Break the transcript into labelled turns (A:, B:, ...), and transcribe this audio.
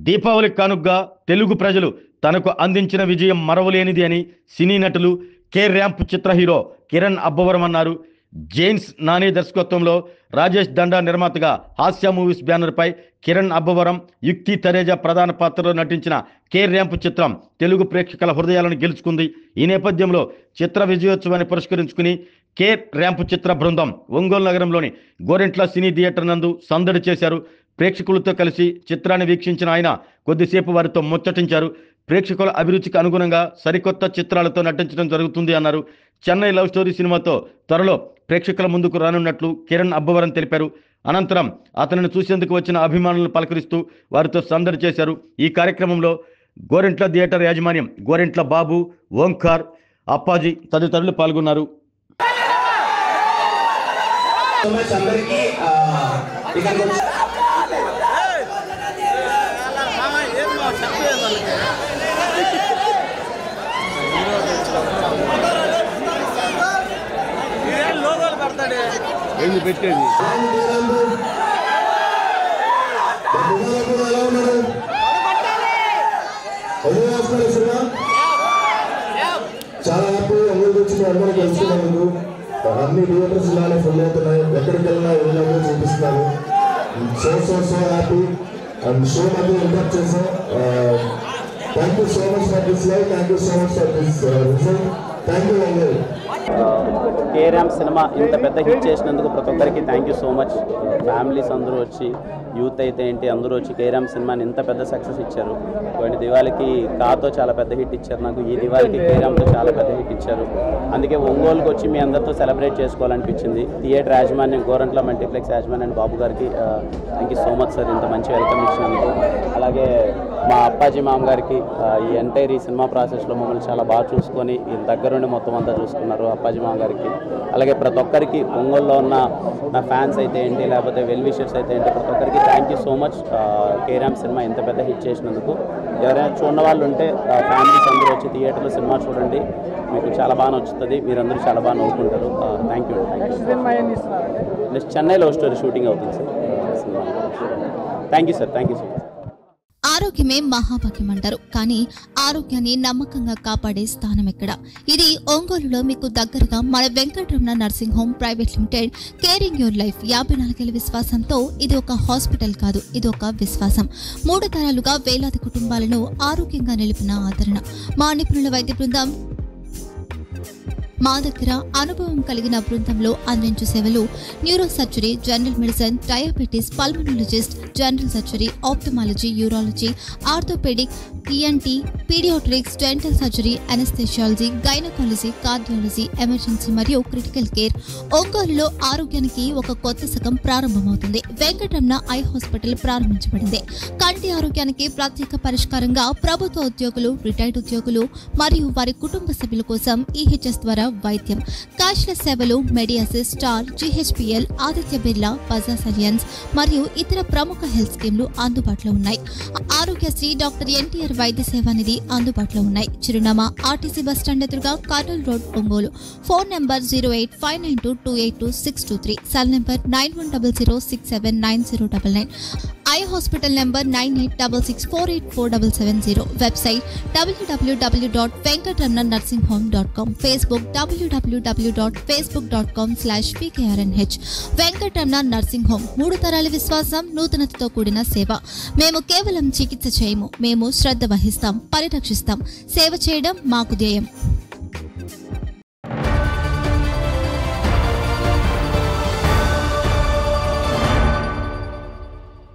A: దీపావళి కానుగ్గా తెలుగు ప్రజలు తనకు అందించిన విజయం మరవలేనిది అని సినీ నటులు కే ర్యాంప్ చిత్ర హీరో కిరణ్ అబ్బవరం అన్నారు. జైన్స్ నాని దర్శకత్వంలో రాజేష్ దండా నిర్మాతగా హాస్య మూవీస్ బ్యానర్పై కిరణ్ అబ్బవరం, యుక్తి తరేజా ప్రధాన పాత్రలో నటించిన కే ర్యాంప్ చిత్రం తెలుగు ప్రేక్షకుల హృదయాలను గెలుచుకుంది. ఈ నేపథ్యంలో చిత్ర విజయోత్సవాన్ని పురస్కరించుకుని కే ర్యాంప్ చిత్ర బృందం ఒంగోలు నగరంలోని గోరెంట్ల సినీ థియేటర్ నందు సందడి చేశారు. ప్రేక్షకులతో కలిసి చిత్రాన్ని వీక్షించిన ఆయన కొద్దిసేపు వారితో ముచ్చటించారు. ప్రేక్షకుల అభిరుచికి అనుగుణంగా సరికొత్త చిత్రాలతో నటించడం జరుగుతుంది అన్నారు. చెన్నై లవ్ స్టోరీ సినిమాతో త్వరలో ప్రేక్షకుల ముందుకు రానున్నట్లు కిరణ్ అబ్బవరం తెలిపారు. అనంతరం అతనిని చూసేందుకు వచ్చిన అభిమానులను పలకరిస్తూ వారితో సందడి చేశారు. ఈ కార్యక్రమంలో గోరెంట్ల థియేటర్ యాజమాన్యం గోరెంట్ల బాబు, ఓంకార్, అప్పాజీ తదితరులు పాల్గొన్నారు.
B: పెట్టేది
C: చాలా హ్యాపీ. అందరికి వచ్చి అందరూ కలుసుకున్నందుకు అన్ని థియేటర్స్ ఇలానే ఫుల్ అవుతున్నాయి. ఎక్కడికి వెళ్ళినా ఏదైనా చూపిస్తున్నారు. సో హ్యాపీ అండ్ షో మధ్య ఇంటర్ప్ట్ చేసాం. Thank you so much for this live. Thank you so much for this result. Thank you అందరూ.
D: కే ర్యాంప్ సినిమా ఇంత పెద్ద హిట్ చేసినందుకు ప్రతి ఒక్కరికి thank you so much. Families అందరూ వచ్చి, యూత్ అయితే ఏంటి అందరూ వచ్చి కే ర్యాంప్ సినిమాని ఇంత పెద్ద సక్సెస్ ఇచ్చారు. పోయిన దివాళికి కాతో చాలా పెద్ద హిట్ ఇచ్చారు నాకు. ఈ దివాళికి కే ర్యాంప్తో చాలా పెద్ద హిట్ ఇచ్చారు. అందుకే ఒంగోలుకి వచ్చి మీ అందరితో సెలబ్రేట్ చేసుకోవాలనిపించింది. థియేటర్ యాజమాన్యం గోరంట్ల మల్టీప్లెక్స్ యాజమాన్యం బాబు గారికి thank you so much sir, ఇంత మంచి వెల్కమ్ ఇచ్చినందుకు. అలాగే మా అప్పాజీ మామ గారికి ఈ ఎంటైర్ ఈ సినిమా ప్రాసెస్లో మమ్మల్ని చాలా బాగా చూసుకొని దగ్గరుండి మొత్తం అంతా చూసుకున్నారు అప్పాజీ మామ గారికి. అలాగే ప్రతి ఒక్కరికి ఒంగోలులో ఉన్న నా ఫ్యాన్స్ అయితే ఏంటి, లేకపోతే వెల్ విషర్స్ అయితే ఏంటి, ప్రతి ఒక్కరికి thank you so much. K ramp cinema ఇంత పెద్ద హిట్ చేసినందుకు. ఎవరైనా చూడని వాళ్ళు ఉంటే ఫ్యామిలీస్ అందరూ వచ్చి థియేటర్లో సినిమా చూడండి, మీకు చాలా బాగా నచ్చుతుంది, మీరందరూ చాలా బాగా నవ్వుకుంటారు. Thank you. Next Chennai love story shooting అవుతుంది సార్ సినిమా. Thank you sir, thank you so much.
E: ఆరోగ్యమే మహాభాగ్యం అంటారు, కానీ ఆరోగ్యాన్ని నమ్మకంగా కాపాడే స్థానం ఎక్కడ? ఇది ఒంగోలులో మీకు దగ్గరగా మన Venkataramana nursing home private limited. Caring your life 54 ఏళ్ల విశ్వాసంతో ఇది ఒక హాస్పిటల్ కాదు, ఇది ఒక విశ్వాసం. 3 తరాలుగా వేలాది కుటుంబాలను ఆరోగ్యంగా నిలిపిన ఆదరణ. మా నిపుణుల వైద్య బృందం మా దగ్గర అనుభవం కలిగిన బృందంలో అందించే సేవలు neuro surgery, general medicine, diabetes, pulmonologist, general surgery, ophthalmology, urology, orthopaedic, ENT, paediatrics, dental surgery, anaesthesiology, gynaecology, cardiology, emergency మరియు క్రిటికల్ కేర్. ఒంగోలులో ఆరోగ్యానికి ఒక కొత్త శకం ప్రారంభమవుతుంది. వెంకటరమణ ఐ హాస్పిటల్ ప్రారంభించబడింది. కంటి ఆరోగ్యానికి ప్రత్యేక పరిష్కారంగా ప్రభుత్వ ఉద్యోగులు, రిటైర్డ్ ఉద్యోగులు మరియు వారి కుటుంబ సభ్యుల కోసం ఈహెచ్ఎస్ ద్వారా వైద్యం. క్యాష్లెస్ సేవలు మెడియాసిస్, స్టార్, జీహెచ్పిఎల్, ఆదిత్య బిర్లా, బజాజ్ అలియన్స్ మరియు ఇతర ప్రముఖ హెల్త్ స్కీమ్లు అందుబాటులో ఉన్నాయి. ఆరోగ్యశ్రీ, డాక్టర్ ఎన్టీఆర్ వైద్య సేవా నిధి అందుబాటులో ఉన్నాయి. చిరునామా ఆర్టీసీ బస్టాండ్ ఎదురుగా, Kurnool road, Ongole. Phone number 08592282623, cell number 9100679099. Eye hospital number 9866484770. Website www.venkatramananursinghome.com. Facebook www.facebook.com/pkrnh. Venkataramana nursing home 3 తరాల విశ్వాసం, నూతనతతో కూడిన సేవ. మేము కేవలం చికిత్స చేయము, మేము శ్రద్ధ వహిస్తాం, పరిరక్షిస్తాం. సేవ చేయడం మాకు ధ్యేయం.